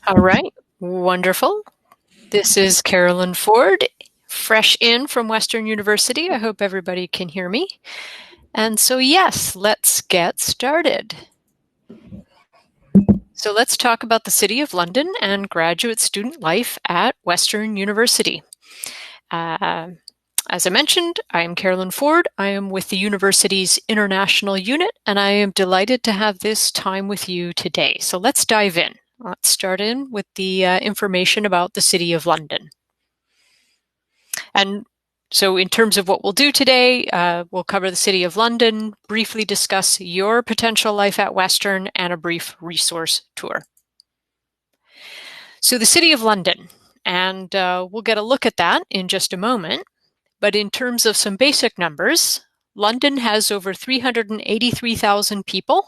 All right, wonderful. This is Carolyn Ford, fresh in from Western University. I hope everybody can hear me. And so, yes, let's get started. So let's talk about the City of London and graduate student life at Western University. As I mentioned, I am Carolyn Ford. I am with the university's international unit, and I am delighted to have this time with you today. So let's dive in. Let's start in with the information about the City of London. And so in terms of what we'll do today, we'll cover the City of London, briefly discuss your potential life at Western, and a brief resource tour. So the City of London, and we'll get a look at that in just a moment. But in terms of some basic numbers, London has over 383,000 people,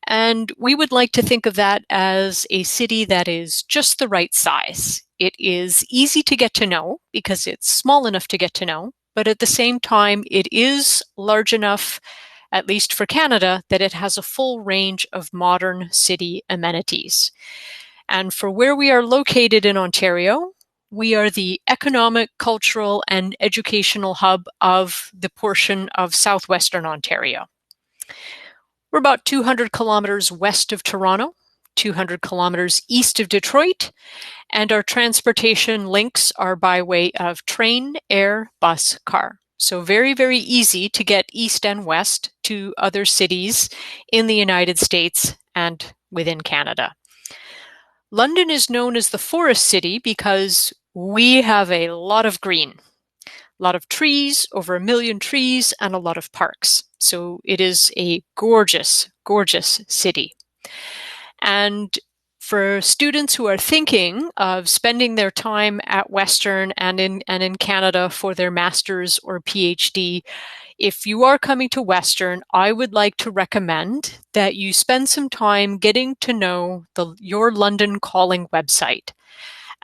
and we would like to think of that as a city that is just the right size. It is easy to get to know because it's small enough to get to know, but at the same time, it is large enough, at least for Canada, that it has a full range of modern city amenities. And for where we are located in Ontario, we are the economic, cultural, and educational hub of the portion of southwestern Ontario. We're about 200 kilometers west of Toronto, 200 kilometers east of Detroit, and our transportation links are by way of train, air, bus, car. So very, very easy to get east and west to other cities in the United States and within Canada. London is known as the Forest City because we have a lot of green, a lot of trees, over 1 million trees, and a lot of parks. So it is a gorgeous, gorgeous city. And for students who are thinking of spending their time at Western and in Canada for their master's or PhD, if you are coming to Western, I would like to recommend that you spend some time getting to know your London Calling website.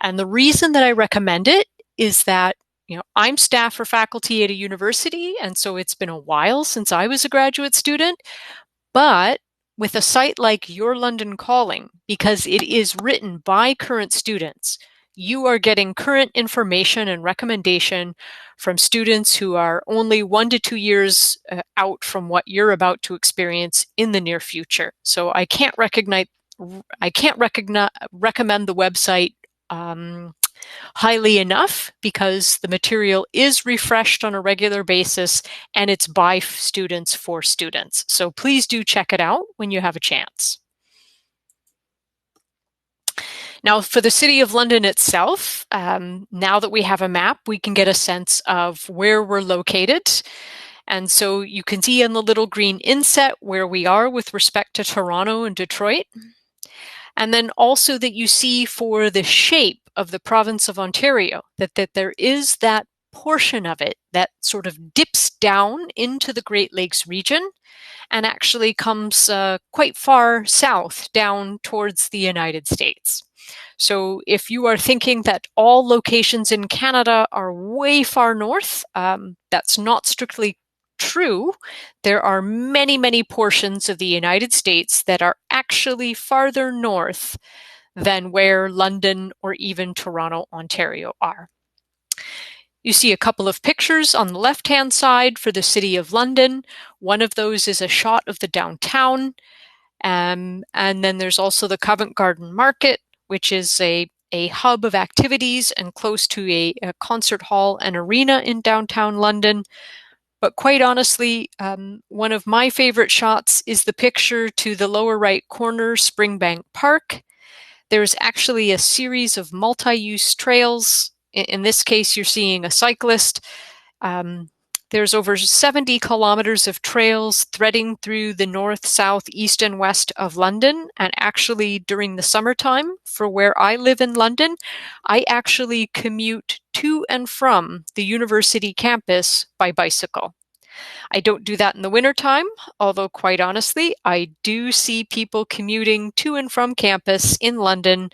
And the reason that I recommend it is that I'm staff or faculty at a university, and so it's been a while since I was a graduate student. But with a site like Your London Calling, because it is written by current students, you are getting current information and recommendation from students who are only 1 to 2 years out from what you're about to experience in the near future. So I can't recommend the website highly enough, because the material is refreshed on a regular basis and it's by students for students. So please do check it out when you have a chance. Now, for the City of London itself, now that we have a map, we can get a sense of where we're located. And so you can see in the little green inset where we are with respect to Toronto and Detroit. And then also that you see for the shape of the province of Ontario, that there is that portion of it that sort of dips down into the Great Lakes region and actually comes quite far south down towards the United States. So if you are thinking that all locations in Canada are way far north, that's not strictly true. There are many, many portions of the United States that are actually farther north than where London or even Toronto, Ontario are. You see a couple of pictures on the left-hand side for the City of London. One of those is a shot of the downtown. And then there's also the Covent Garden Market, which is a hub of activities and close to a concert hall and arena in downtown London. But quite honestly, one of my favorite shots is the picture to the lower right corner, Springbank Park. There's actually a series of multi-use trails. In this case, you're seeing a cyclist. There's over 70 kilometers of trails threading through the north, south, east, and west of London. And actually, during the summertime, for where I live in London, I actually commute to and from the university campus by bicycle. I don't do that in the wintertime, although quite honestly, I do see people commuting to and from campus in London,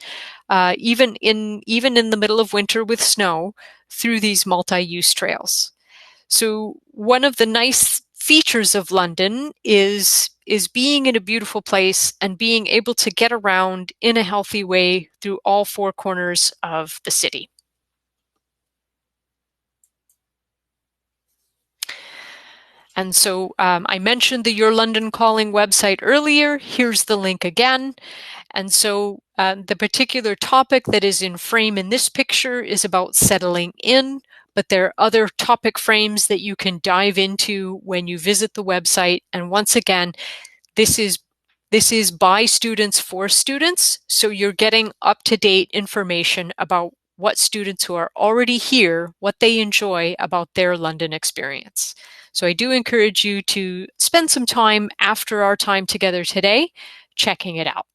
even in the middle of winter with snow, through these multi-use trails. So one of the nice features of London is being in a beautiful place and being able to get around in a healthy way through all four corners of the city. And so I mentioned the Your London Calling website earlier. Here's the link again. And so the particular topic that is in frame in this picture is about settling in, but there are other topic frames that you can dive into when you visit the website. And once again, this is by students for students, so you're getting up-to-date information about what students who are already here, what they enjoy about their London experience. So I do encourage you to spend some time after our time together today checking it out.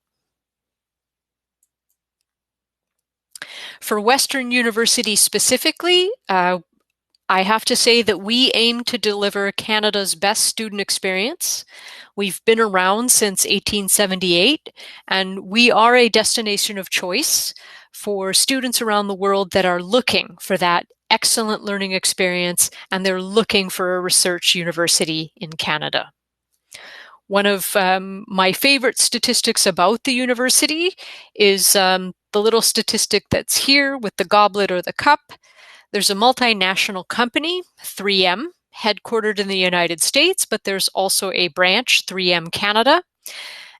For Western University specifically, I have to say that we aim to deliver Canada's best student experience. We've been around since 1878, and we are a destination of choice for students around the world that are looking for that excellent learning experience, and they're looking for a research university in Canada. One of my favorite statistics about the university is the little statistic that's here with the goblet or the cup. There's a multinational company, 3M, headquartered in the United States, but there's also a branch, 3M Canada.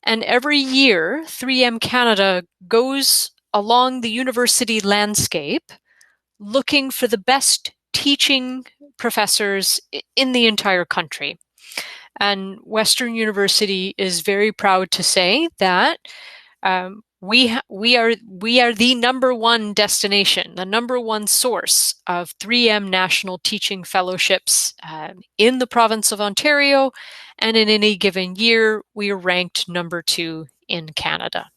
And every year, 3M Canada goes along the university landscape looking for the best teaching professors in the entire country. And Western University is very proud to say that we are the number one destination, the number one source of 3M National Teaching Fellowships in the province of Ontario, and in any given year, we are ranked number 2 in Canada.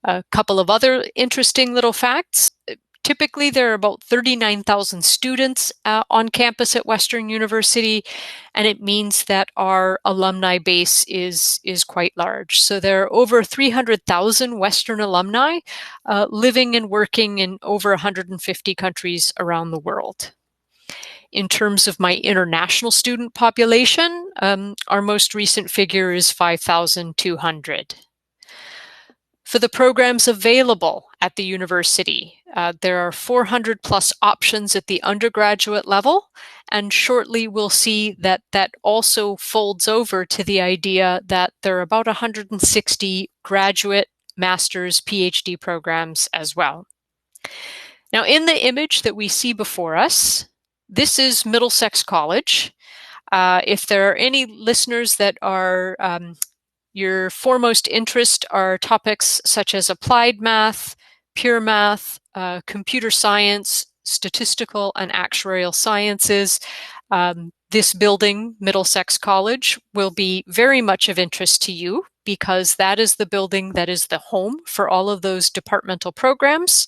A couple of other interesting little facts. Typically, there are about 39,000 students on campus at Western University, and it means that our alumni base is quite large. So there are over 300,000 Western alumni living and working in over 150 countries around the world. In terms of my international student population, our most recent figure is 5,200. For the programs available at the university, there are 400 plus options at the undergraduate level, and shortly we'll see that that also folds over to the idea that there are about 160 graduate, master's, PhD programs as well. Now, in the image that we see before us, this is Middlesex College. If there are any listeners that are your foremost interest are topics such as applied math, pure math, computer science, statistical and actuarial sciences. This building, Middlesex College, will be very much of interest to you because that is the building that is the home for all of those departmental programs.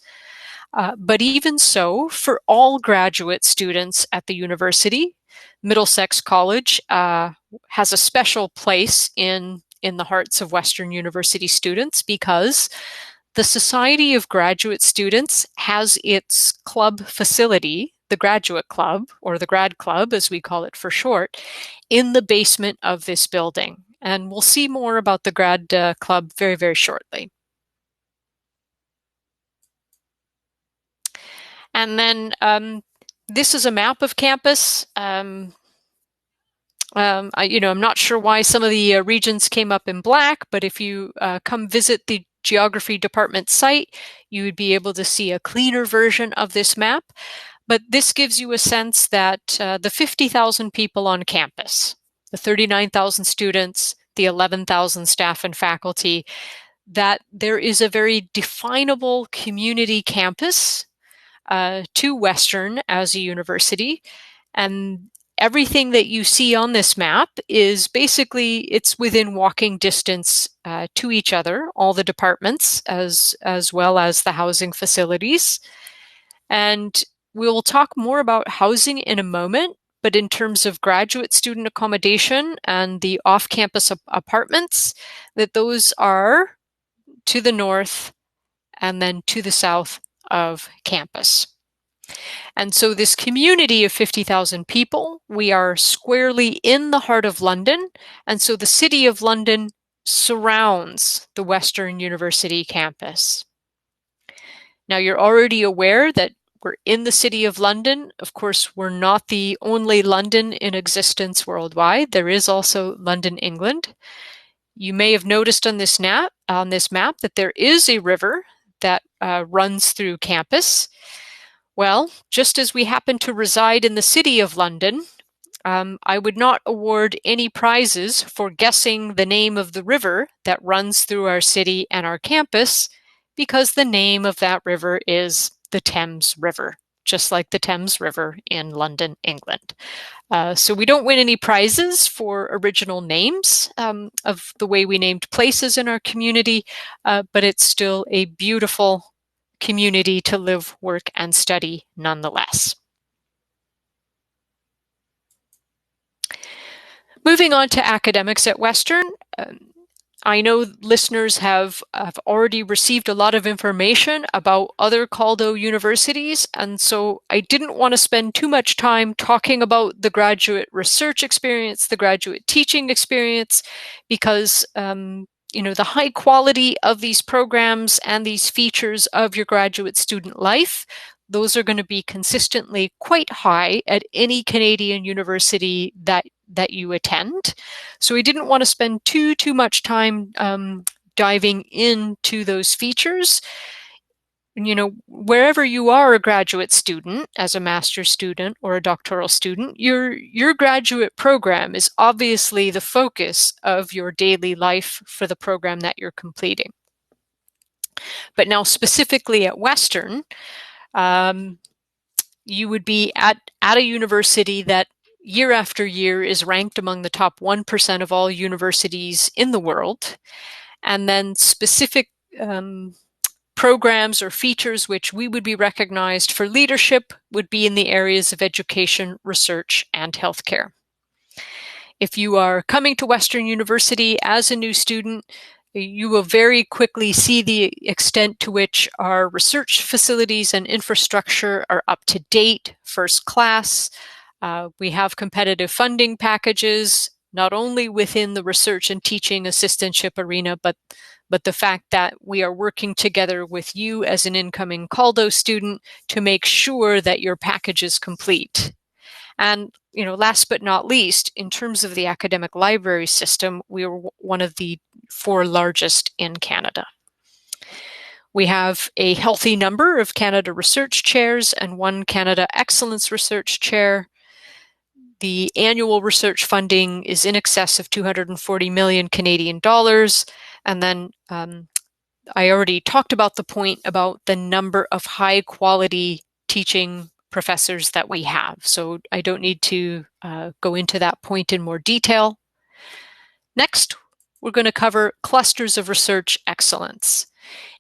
But even so, for all graduate students at the university, Middlesex College has a special place in the hearts of Western University students because the Society of Graduate Students has its club facility, the Graduate Club, or the Grad Club as we call it for short, in the basement of this building. And we'll see more about the Grad Club very, very shortly. And then this is a map of campus. I'm not sure why some of the regions came up in black, but if you come visit the geography department site, you would be able to see a cleaner version of this map. But this gives you a sense that the 50,000 people on campus, the 39,000 students, the 11,000 staff and faculty, that there is a very definable community campus to Western as a university. And everything that you see on this map is basically, it's within walking distance to each other, all the departments as well as the housing facilities. And we'll talk more about housing in a moment, but in terms of graduate student accommodation and the off-campus apartments, that those are to the north and then to the south of campus. And so this community of 50,000 people, we are squarely in the heart of London. And so the City of London surrounds the Western University campus. Now, you're already aware that we're in the City of London. Of course, we're not the only London in existence worldwide. There is also London, England. You may have noticed on this map that there is a river that runs through campus. Well, just as we happen to reside in the City of London, I would not award any prizes for guessing the name of the river that runs through our city and our campus, because the name of that river is the Thames River, just like the Thames River in London, England. So we don't win any prizes for original names of the way we named places in our community, but it's still a beautiful community to live, work, and study nonetheless. Moving on to academics at Western, I know listeners have already received a lot of information about other Caldo universities, and so I didn't want to spend too much time talking about the graduate research experience, the graduate teaching experience, because the high quality of these programs and these features of your graduate student life, those are going to be consistently quite high at any Canadian university that you attend. So we didn't want to spend too much time diving into those features. Wherever you are a graduate student, as a master's student or a doctoral student, your graduate program is obviously the focus of your daily life for the program that you're completing. But now specifically at Western, you would be at a university that year after year is ranked among the top 1% of all universities in the world. And then specific programs or features which we would be recognized for leadership would be in the areas of education, research, and healthcare. If you are coming to Western University as a new student, you will very quickly see the extent to which our research facilities and infrastructure are up to date, first class. We have competitive funding packages, not only within the research and teaching assistantship arena, but the fact that we are working together with you as an incoming Caldo student to make sure that your package is complete. And last but not least, in terms of the academic library system, we are one of the 4 largest in Canada. We have a healthy number of Canada Research Chairs and 1 Canada Excellence Research Chair. The annual research funding is in excess of 240 million Canadian dollars. And then I already talked about the point about the number of high quality teaching professors that we have. So I don't need to go into that point in more detail. Next, we're going to cover clusters of research excellence.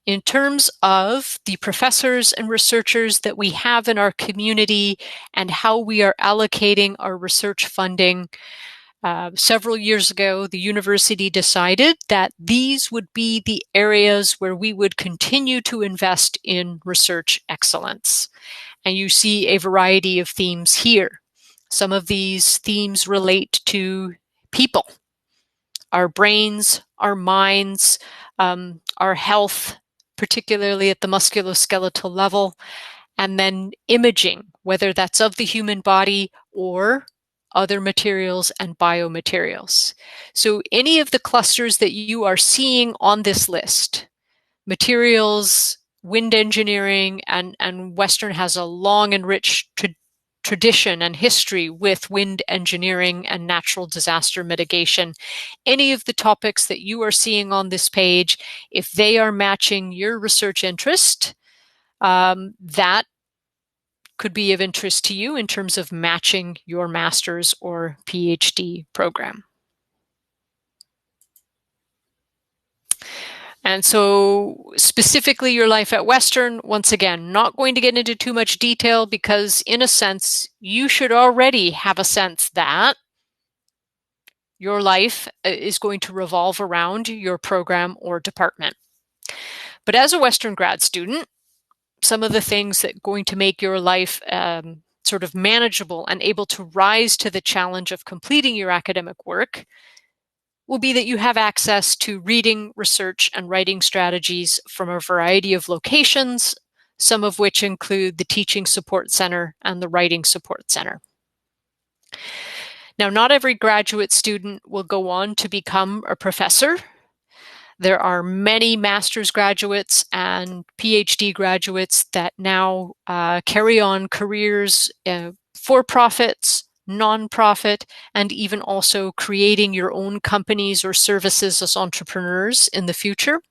In terms of the professors and researchers that we have in our community and how we are allocating our research funding, several years ago, the university decided that these would be the areas where we would continue to invest in research excellence. And you see a variety of themes here. Some of these themes relate to people, our brains, our minds, our health, particularly at the musculoskeletal level, and then imaging, whether that's of the human body or other materials and biomaterials. So any of the clusters that you are seeing on this list, materials, wind engineering, and Western has a long and rich tradition and history with wind engineering and natural disaster mitigation. Any of the topics that you are seeing on this page, if they are matching your research interest, that could be of interest to you in terms of matching your master's or PhD program. And so specifically your life at Western, once again, not going to get into too much detail because in a sense, you should already have a sense that your life is going to revolve around your program or department. But as a Western grad student, some of the things that are going to make your life sort of manageable and able to rise to the challenge of completing your academic work will be that you have access to reading, research, and writing strategies from a variety of locations, some of which include the Teaching Support Center and the Writing Support Center. Now, not every graduate student will go on to become a professor. There are many master's graduates and PhD graduates that now carry on careers for profits, nonprofit, and even also creating your own companies or services as entrepreneurs in the future.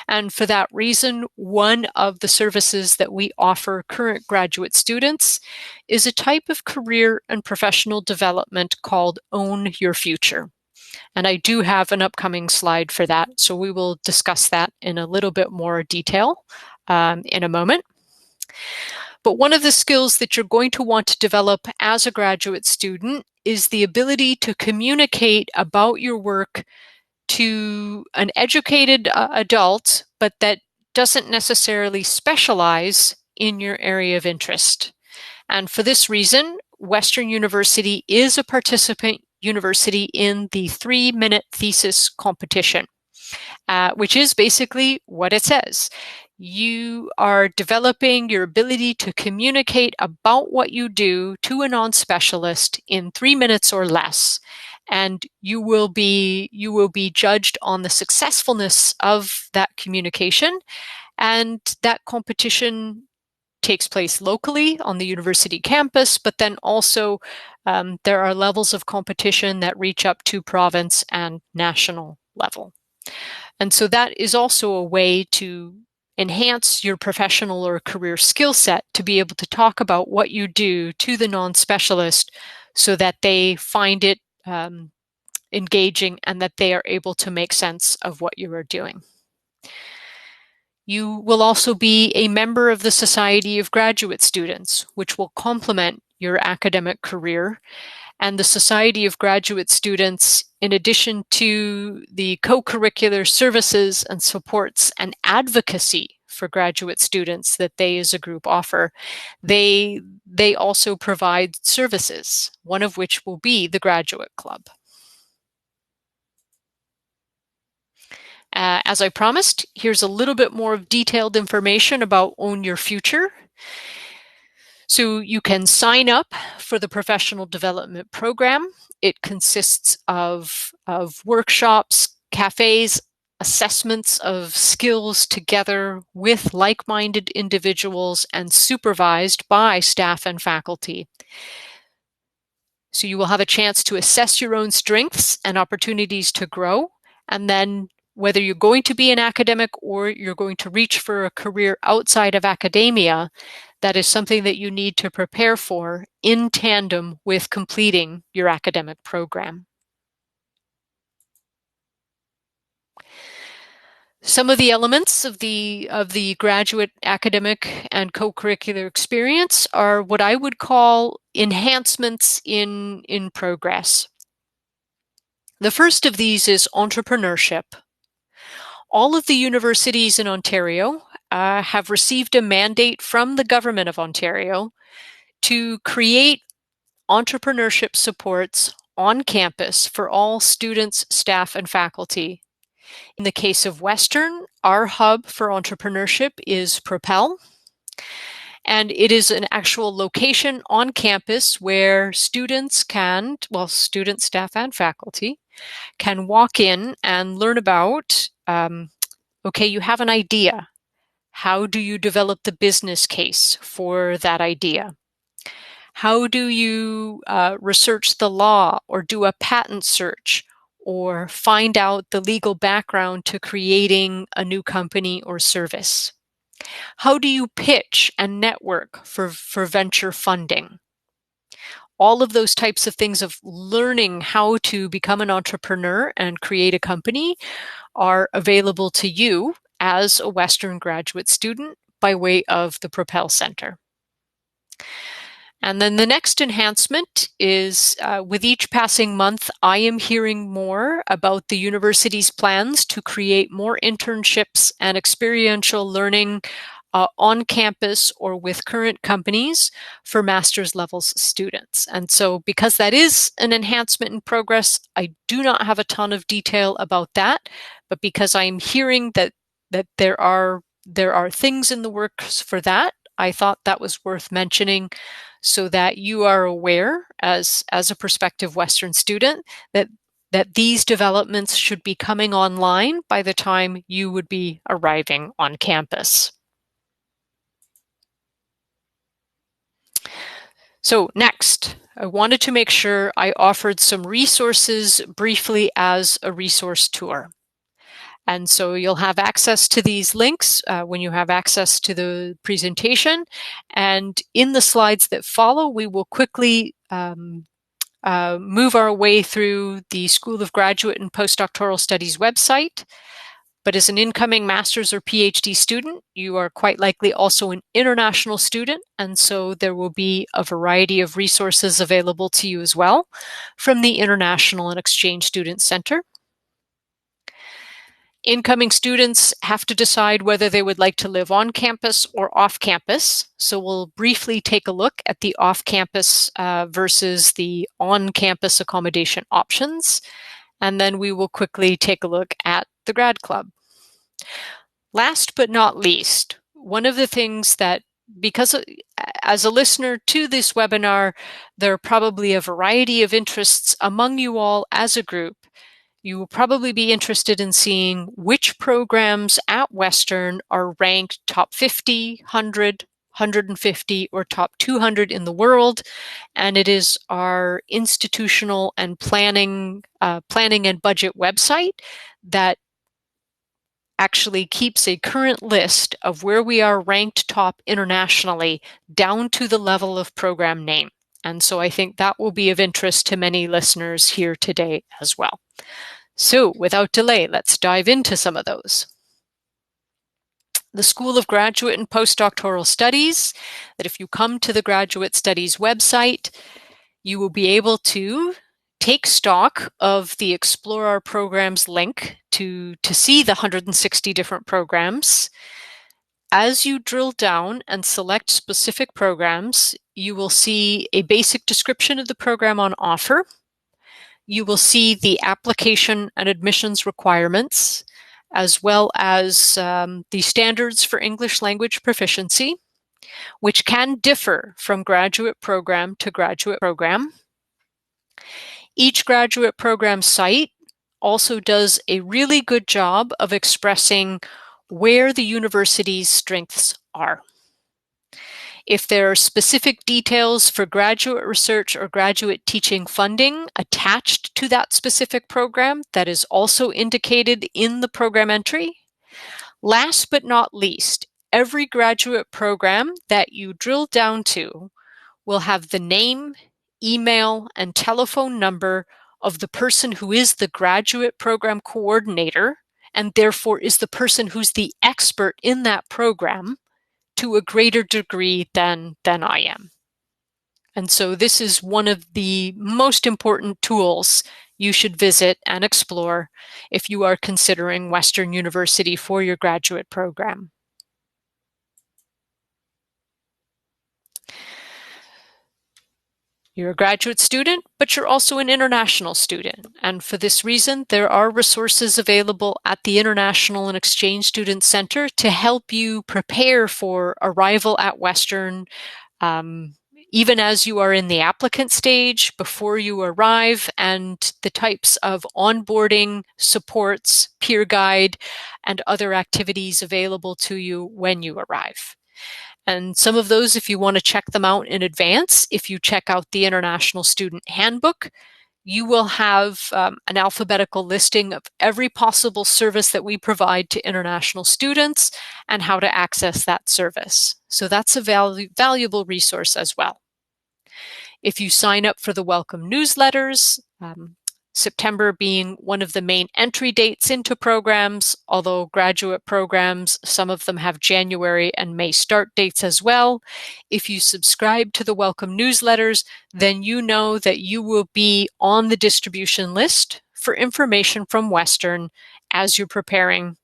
And for that reason, one of the services that we offer current graduate students is a type of career and professional development called Own Your Future. And I do have an upcoming slide for that, so we will discuss that in a little bit more detail in a moment. But one of the skills that you're going to want to develop as a graduate student is the ability to communicate about your work to an educated adult, but that doesn't necessarily specialize in your area of interest. And for this reason, Western University is a participant university in the 3-minute thesis competition, which is basically what it says. You are developing your ability to communicate about what you do to a non-specialist in 3 minutes or less. And you will be judged on the successfulness of that communication. And that competition takes place locally on the university campus, but then also there are levels of competition that reach up to province and national level. And so that is also a way to enhance your professional or career skill set to be able to talk about what you do to the non-specialist so that they find it engaging and that they are able to make sense of what you are doing. You will also be a member of the Society of Graduate Students, which will complement your academic career. And the Society of Graduate Students, in addition to the co-curricular services and supports and advocacy for graduate students that they as a group offer, they also provide services, one of which will be the Graduate Club. As I promised, here's a little bit more of detailed information about Own Your Future. So you can sign up for the professional development program. It consists of workshops, cafes, assessments of skills together with like-minded individuals and supervised by staff and faculty. So you will have a chance to assess your own strengths and opportunities to grow, and then whether you're going to be an academic or you're going to reach for a career outside of academia, that is something that you need to prepare for in tandem with completing your academic program. Some of the elements of the graduate academic and co-curricular experience are what I would call enhancements in progress. The first of these is entrepreneurship. All of the universities in Ontario have received a mandate from the Government of Ontario to create entrepreneurship supports on campus for all students, staff, and faculty. In the case of Western, our hub for entrepreneurship is Propel, and it is an actual location on campus where students, staff, and faculty can walk in and learn about, okay, you have an idea. How do you develop the business case for that idea? How do you research the law or do a patent search or find out the legal background to creating a new company or service? How do you pitch and network for venture funding? All of those types of things of learning how to become an entrepreneur and create a company are available to you as a Western graduate student by way of the Propel Center. And then the next enhancement is with each passing month, I am hearing more about the university's plans to create more internships and experiential learning on campus or with current companies for master's levels students. And so because that is an enhancement in progress, I do not have a ton of detail about that, but because I'm hearing that there are things in the works for that, I thought that was worth mentioning so that you are aware as a prospective Western student that these developments should be coming online by the time you would be arriving on campus. So next, I wanted to make sure I offered some resources briefly as a resource tour. And so you'll have access to these links when you have access to the presentation. And in the slides that follow, we will quickly move our way through the School of Graduate and Postdoctoral Studies website. But as an incoming master's or PhD student, you are quite likely also an international student, and so there will be a variety of resources available to you as well from the International and Exchange Student Center. Incoming students have to decide whether they would like to live on campus or off campus. So we'll briefly take a look at the off-campus versus the on-campus accommodation options. And then we will quickly take a look at the grad club. Last but not least, one of the things that, because as a listener to this webinar, there are probably a variety of interests among you all as a group. You will probably be interested in seeing which programs at Western are ranked top 50, 100, 150, or top 200 in the world. And it is our institutional and planning and budget website that actually keeps a current list of where we are ranked top internationally down to the level of program name. And so I think that will be of interest to many listeners here today as well. So without delay, let's dive into some of those. The School of Graduate and Postdoctoral Studies, that if you come to the Graduate Studies website, you will be able to take stock of the Explore Our Programs link to see the 160 different programs. As you drill down and select specific programs, you will see a basic description of the program on offer. You will see the application and admissions requirements, as well as the standards for English language proficiency, which can differ from graduate program to graduate program. Each graduate program site also does a really good job of expressing where the university's strengths are. If there are specific details for graduate research or graduate teaching funding attached to that specific program, that is also indicated in the program entry. Last but not least, every graduate program that you drill down to will have the name, email, and telephone number of the person who is the graduate program coordinator, and therefore is the person who's the expert in that program to a greater degree than I am. And so this is one of the most important tools you should visit and explore if you are considering Western University for your graduate program. You're a graduate student, but you're also an international student. And for this reason, there are resources available at the International and Exchange Student Center to help you prepare for arrival at Western, even as you are in the applicant stage, before you arrive, and the types of onboarding, supports, peer guide, and other activities available to you when you arrive. And some of those, if you want to check them out in advance, if you check out the International Student Handbook, you will have an alphabetical listing of every possible service that we provide to international students and how to access that service. So that's a valuable resource as well. If you sign up for the welcome newsletters, September being one of the main entry dates into programs, although graduate programs, some of them have January and May start dates as well. If you subscribe to the welcome newsletters, then you know that you will be on the distribution list for information from Western as you're preparing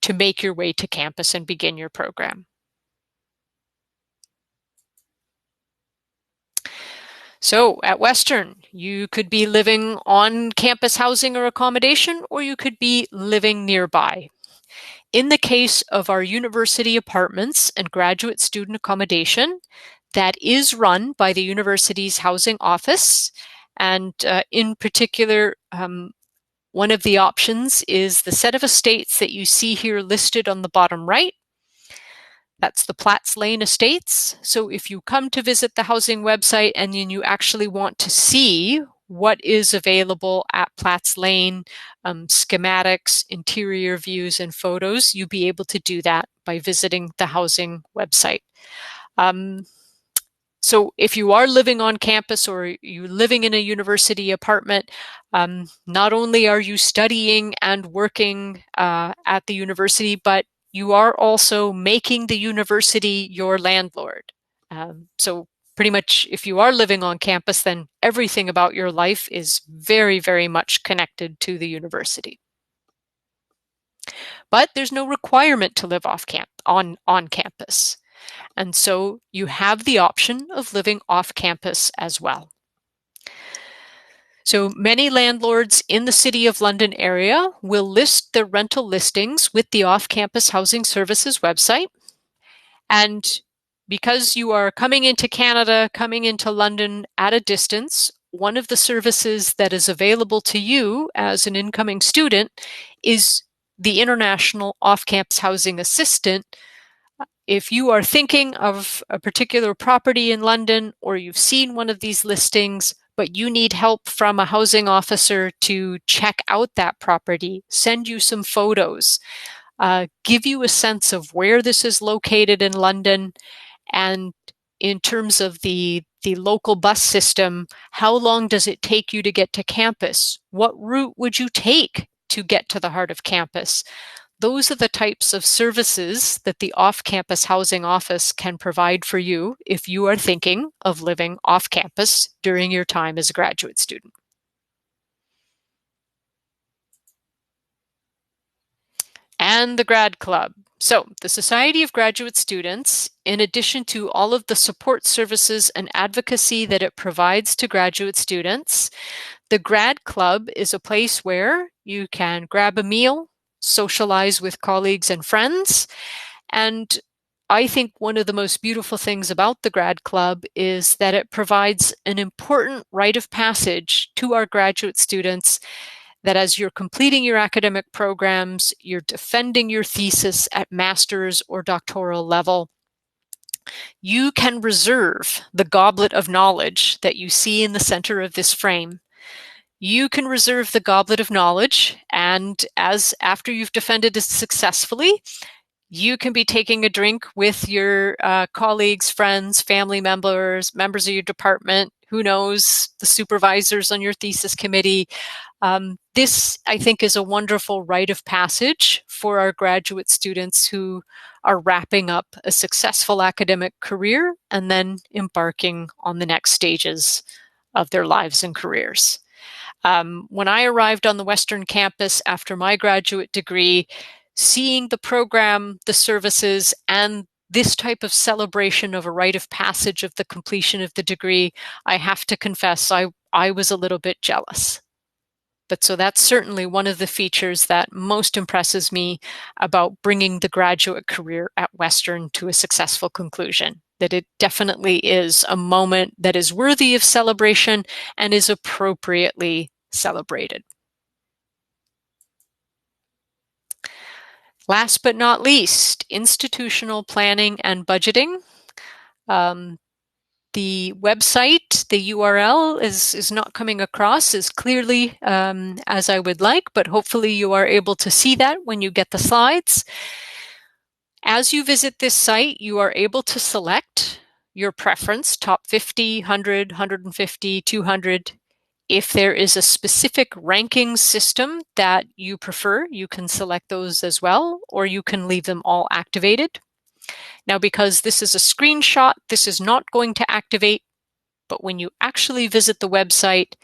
to make your way to campus and begin your program. So at Western, you could be living on campus housing or accommodation, or you could be living nearby. In the case of our university apartments and graduate student accommodation, that is run by the university's housing office. And in particular, one of the options is the set of estates that you see here listed on the bottom right. That's the Platts Lane Estates. So if you come to visit the housing website and then you actually want to see what is available at Platts Lane, schematics, interior views, and photos, you'll be able to do that by visiting the housing website. So if you are living on campus or you're living in a university apartment, not only are you studying and working at the university, but you are also making the university your landlord. So pretty much if you are living on campus, then everything about your life is very, very much connected to the university. But there's no requirement to live on campus. And so you have the option of living off campus as well. So many landlords in the City of London area will list their rental listings with the off-campus housing services website. And because you are coming into Canada, coming into London at a distance, one of the services that is available to you as an incoming student is the International Off-Campus Housing Assistant. If you are thinking of a particular property in London, or you've seen one of these listings, but you need help from a housing officer to check out that property, send you some photos, give you a sense of where this is located in London, and in terms of the local bus system, how long does it take you to get to campus? What route would you take to get to the heart of campus? Those are the types of services that the off-campus housing office can provide for you if you are thinking of living off-campus during your time as a graduate student. And the Grad Club. So the Society of Graduate Students, in addition to all of the support services and advocacy that it provides to graduate students, the Grad Club is a place where you can grab a meal, socialize with colleagues and friends. And I think one of the most beautiful things about the Grad Club is that it provides an important rite of passage to our graduate students, that as you're completing your academic programs, you're defending your thesis at master's or doctoral level, you can reserve the goblet of knowledge that you see in the center of this frame. You can reserve the goblet of knowledge, and after you've defended it successfully, you can be taking a drink with your colleagues, friends, family members of your department, who knows, the supervisors on your thesis committee. This, I think, is a wonderful rite of passage for our graduate students who are wrapping up a successful academic career and then embarking on the next stages of their lives and careers. When I arrived on the Western campus after my graduate degree, seeing the program, the services, and this type of celebration of a rite of passage of the completion of the degree, I have to confess I was a little bit jealous. But so that's certainly one of the features that most impresses me about bringing the graduate career at Western to a successful conclusion, that it definitely is a moment that is worthy of celebration and is appropriately celebrated. Last but not least, institutional planning and budgeting. The website, the URL is not coming across as clearly as I would like, but hopefully you are able to see that when you get the slides. As you visit this site, you are able to select your preference, top 50, 100, 150, 200. If there is a specific ranking system that you prefer, you can select those as well, or you can leave them all activated. Now, because this is a screenshot, this is not going to activate, but when you actually visit the website,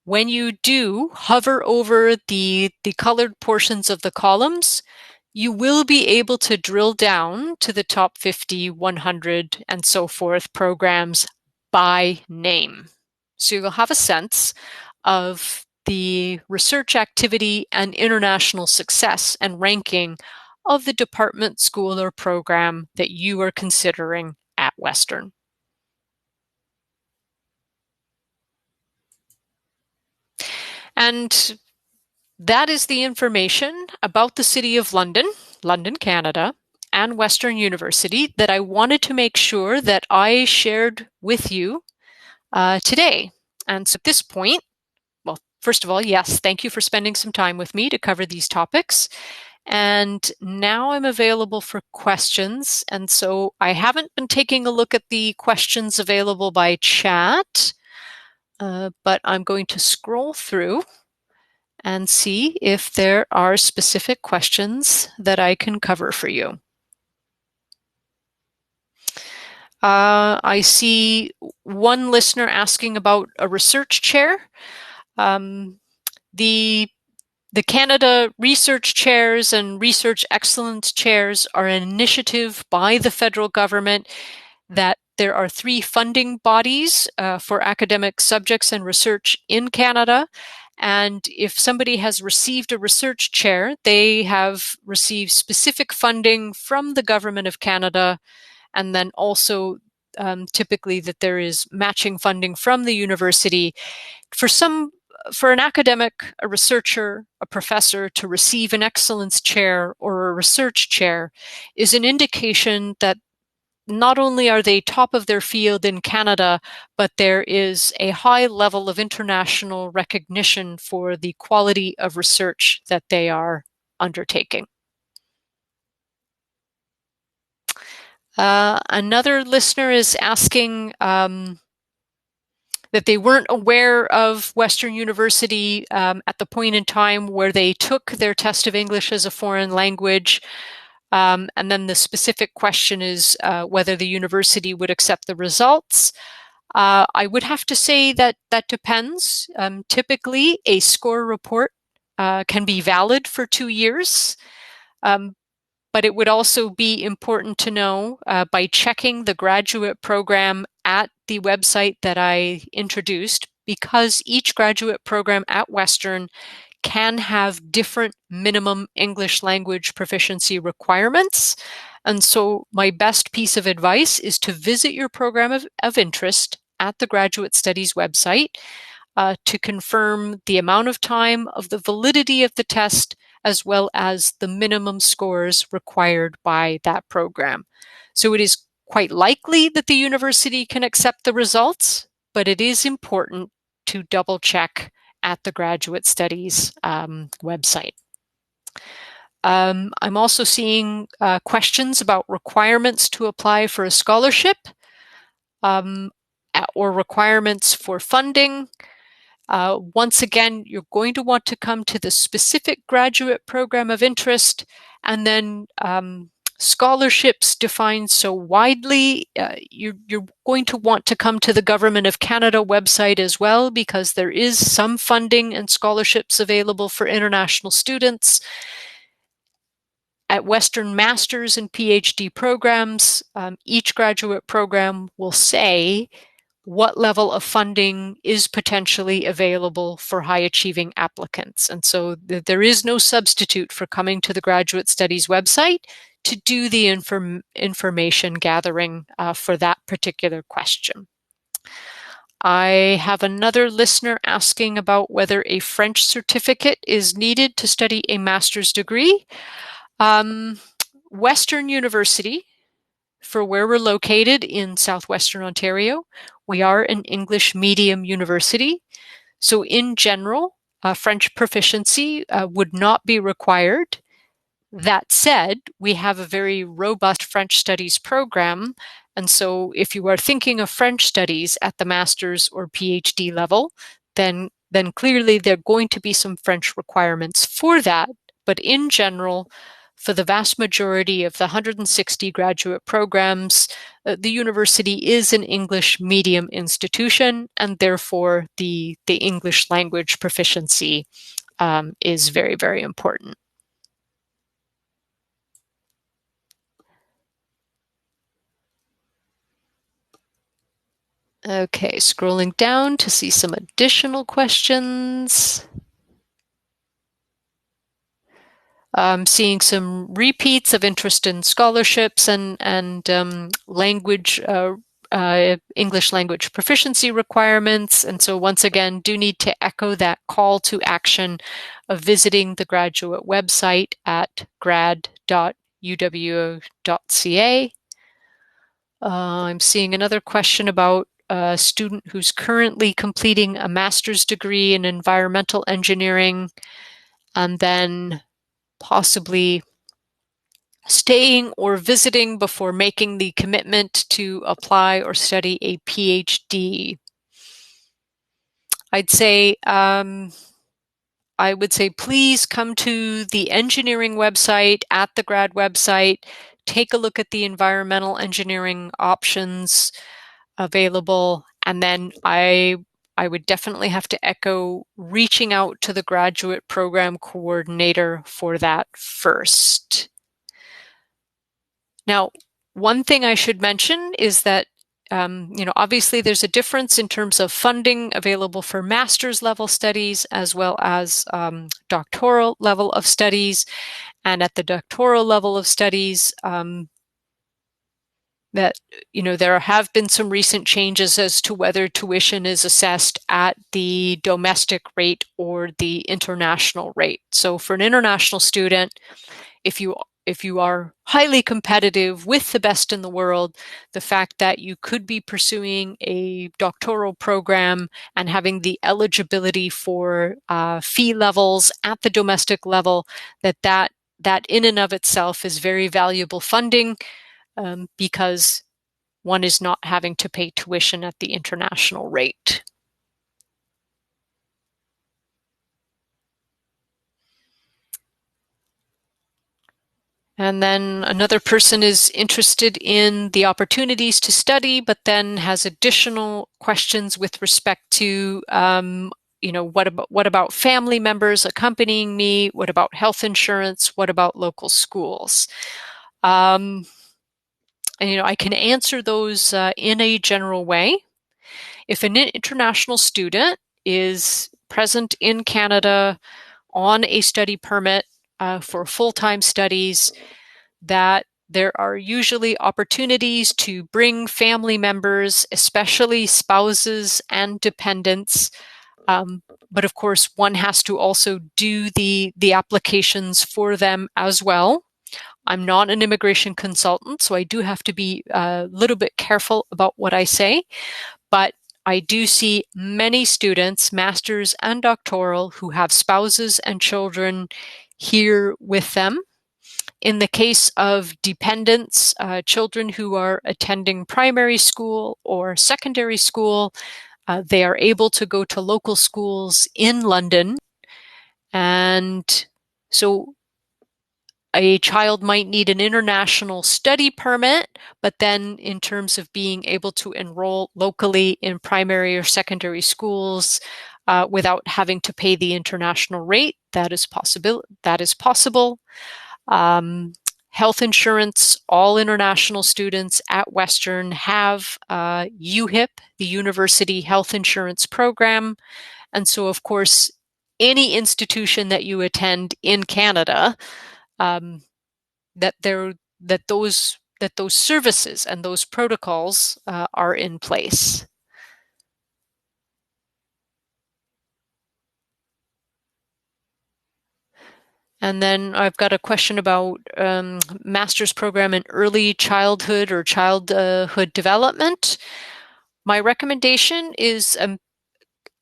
when you do hover over the colored portions of the columns, you will be able to drill down to the top 50, 100, and so forth programs by name. So you'll have a sense of the research activity and international success and ranking of the department, school, or program that you are considering at Western. And that is the information about the City of London, London, Canada, and Western University that I wanted to make sure that I shared with you today. And so at this point, well, first of all, yes, thank you for spending some time with me to cover these topics. And now I'm available for questions. And so I haven't been taking a look at the questions available by chat, but I'm going to scroll through and see if there are specific questions that I can cover for you. I see one listener asking about a research chair. The Canada Research Chairs and Research Excellence Chairs are an initiative by the federal government that there are 3 funding bodies for academic subjects and research in Canada. And if somebody has received a research chair, they have received specific funding from the Government of Canada, and then also typically that there is matching funding from the university. For an academic, a researcher, a professor to receive an excellence chair or a research chair is an indication that not only are they top of their field in Canada, but there is a high level of international recognition for the quality of research that they are undertaking. Another listener is asking that they weren't aware of Western University at the point in time where they took their test of English as a foreign language. And then the specific question is whether the university would accept the results. I would have to say that that depends. Typically, a score report can be valid for 2 years. But it would also be important to know by checking the graduate program at the website that I introduced, because each graduate program at Western can have different minimum English language proficiency requirements. And so my best piece of advice is to visit your program of interest at the Graduate Studies website to confirm the amount of time of the validity of the test, as well as the minimum scores required by that program. So it is quite likely that the university can accept the results, but it is important to double check at the Graduate Studies website. I'm also seeing questions about requirements to apply for a scholarship or requirements for funding. Once again, you're going to want to come to the specific graduate program of interest, and then scholarships defined so widely, you're going to want to come to the Government of Canada website as well, because there is some funding and scholarships available for international students. At Western Master's and PhD programs, each graduate program will say what level of funding is potentially available for high-achieving applicants. And so there is no substitute for coming to the Graduate Studies website to do the information gathering for that particular question. I have another listener asking about whether a French certificate is needed to study a master's degree. Western University, for where we're located in southwestern Ontario, we are an English medium university. So in general, French proficiency would not be required. That said, we have a very robust French studies program. And so if you are thinking of French studies at the master's or PhD level, then clearly there are going to be some French requirements for that. But in general, for the vast majority of the 160 graduate programs, the university is an English medium institution, and therefore the English language proficiency is very, very important. Okay, scrolling down to see some additional questions. Seeing some repeats of interest in scholarships and language, English language proficiency requirements. And so once again, do need to echo that call to action of visiting the graduate website at grad.uwo.ca. I'm seeing another question about a student who's currently completing a master's degree in environmental engineering and then possibly staying or visiting before making the commitment to apply or study a PhD. I would say please come to the engineering website at the grad website, take a look at the environmental engineering options available, and then I would definitely have to echo reaching out to the graduate program coordinator for that first. Now, one thing I should mention is that obviously there's a difference in terms of funding available for master's level studies as well as doctoral level of studies. And at the doctoral level of studies, there have been some recent changes as to whether tuition is assessed at the domestic rate or the international rate. So for an international student, if you are highly competitive with the best in the world, the fact that you could be pursuing a doctoral program and having the eligibility for fee levels at the domestic level, that in and of itself is very valuable funding because one is not having to pay tuition at the international rate. And then another person is interested in the opportunities to study, but then has additional questions with respect to, what about family members accompanying me? What about health insurance? What about local schools? And, I can answer those in a general way. If an international student is present in Canada on a study permit for full-time studies, that there are usually opportunities to bring family members, especially spouses and dependents. But of course, one has to also do the applications for them as well. I'm not an immigration consultant, so I do have to be a little bit careful about what I say. But I do see many students, masters and doctoral, who have spouses and children here with them. In the case of dependents, children who are attending primary school or secondary school, they are able to go to local schools in London. And so a child might need an international study permit, but then in terms of being able to enroll locally in primary or secondary schools without having to pay the international rate, that is possible. Health insurance, all international students at Western have UHIP, the University Health Insurance Program. And so, of course, any institution that you attend in Canada, that those services and those protocols are in place. And then I've got a question about master's program in early childhood or childhood development. My recommendation is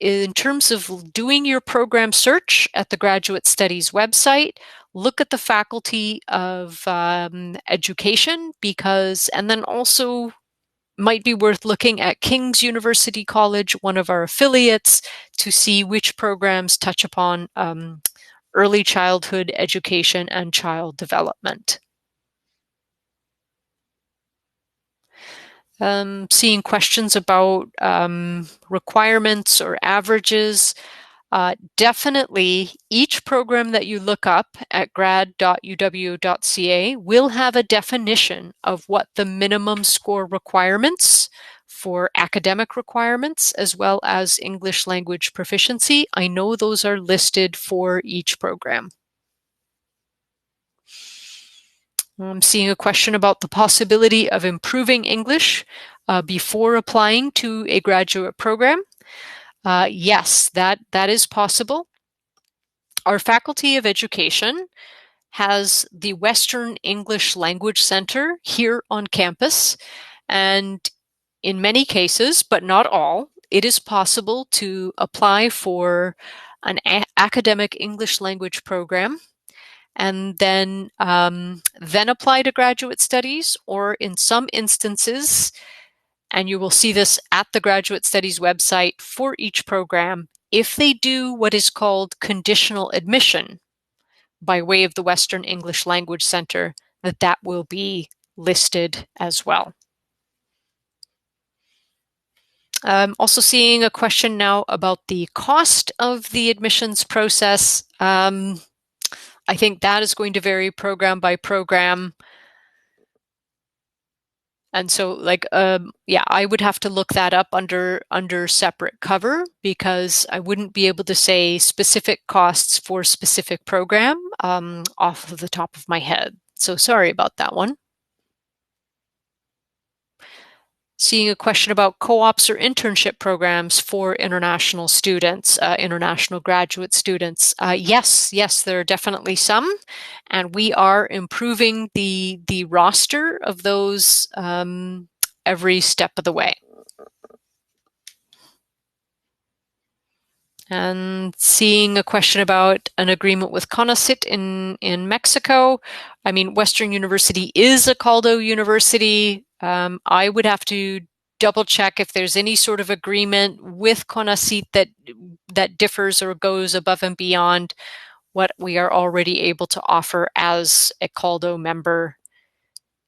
in terms of doing your program search at the Graduate Studies website, look at the Faculty of Education and then also might be worth looking at King's University College, one of our affiliates, to see which programs touch upon early childhood education and child development. Seeing questions about requirements or averages. Definitely, each program that you look up at grad.uwo.ca will have a definition of what the minimum score requirements for academic requirements as well as English language proficiency. I know those are listed for each program. I'm seeing a question about the possibility of improving English before applying to a graduate program. Yes, that is possible. Our Faculty of Education has the Western English Language Center here on campus, and in many cases, but not all, it is possible to apply for an academic English language program and then apply to graduate studies, or in some instances, and you will see this at the graduate studies website for each program, if they do what is called conditional admission by way of the Western English Language Center, that will be listed as well. I'm also seeing a question now about the cost of the admissions process. I think that is going to vary program by program. And so I would have to look that up under separate cover, because I wouldn't be able to say specific costs for specific program off of the top of my head. So sorry about that one. Seeing a question about co-ops or internship programs for international students, international graduate students. Yes, there are definitely some, and we are improving the roster of those every step of the way. And seeing a question about an agreement with CONACYT in Mexico. I mean, Western University is a CALDO university. I would have to double check if there's any sort of agreement with CONACYT that differs or goes above and beyond what we are already able to offer as a CALDO member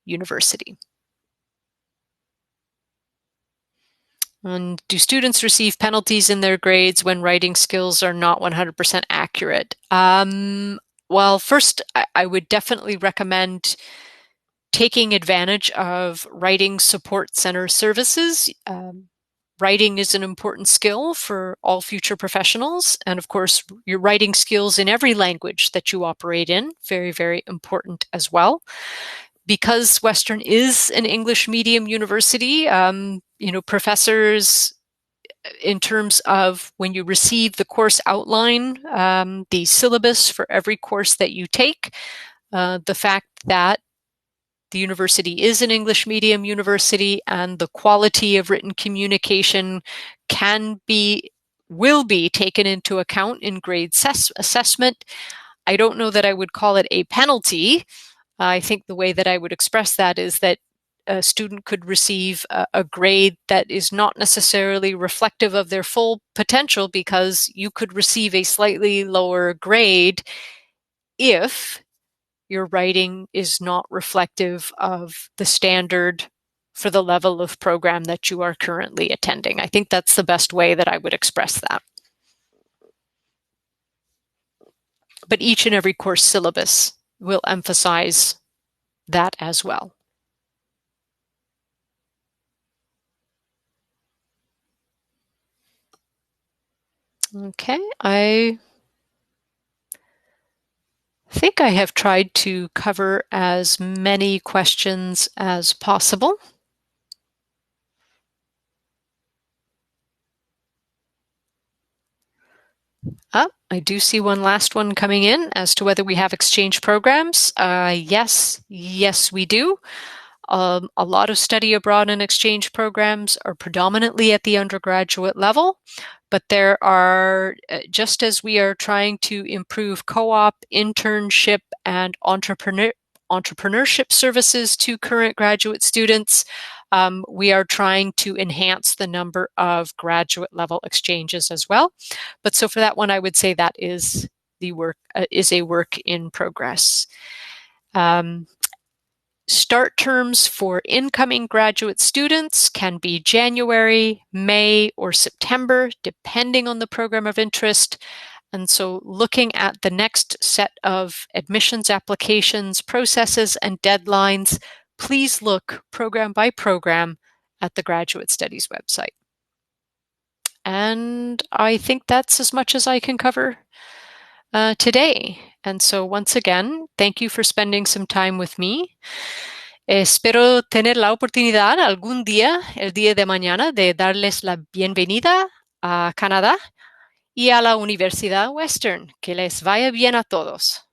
university. And do students receive penalties in their grades when writing skills are not 100% accurate? Well, first, I would definitely recommend taking advantage of Writing Support Center services. Writing is an important skill for all future professionals. And of course, your writing skills in every language that you operate in, very, very important as well. Because Western is an English medium university, professors, in terms of when you receive the course outline, the syllabus for every course that you take, the fact that the university is an English medium university and the quality of written communication will be taken into account in grade assessment. I don't know that I would call it a penalty. I think the way that I would express that is that a student could receive a grade that is not necessarily reflective of their full potential, because you could receive a slightly lower grade if your writing is not reflective of the standard for the level of program that you are currently attending. I think that's the best way that I would express that. But each and every course syllabus will emphasize that as well. Okay, I think I have tried to cover as many questions as possible. I do see one last one coming in as to whether we have exchange programs. Yes, we do. A lot of study abroad and exchange programs are predominantly at the undergraduate level, but there are, just as we are trying to improve co-op, internship, and entrepreneurship services to current graduate students, we are trying to enhance the number of graduate level exchanges as well. But so for that one, I would say that is a work in progress. Start terms for incoming graduate students can be January, May, or September, depending on the program of interest. And so looking at the next set of admissions applications, processes, and deadlines, please look program by program at the Graduate Studies website. And I think that's as much as I can cover today. And so once again, thank you for spending some time with me. Espero tener la oportunidad algún día, el día de mañana, de darles la bienvenida a Canadá y a la Universidad Western. Que les vaya bien a todos.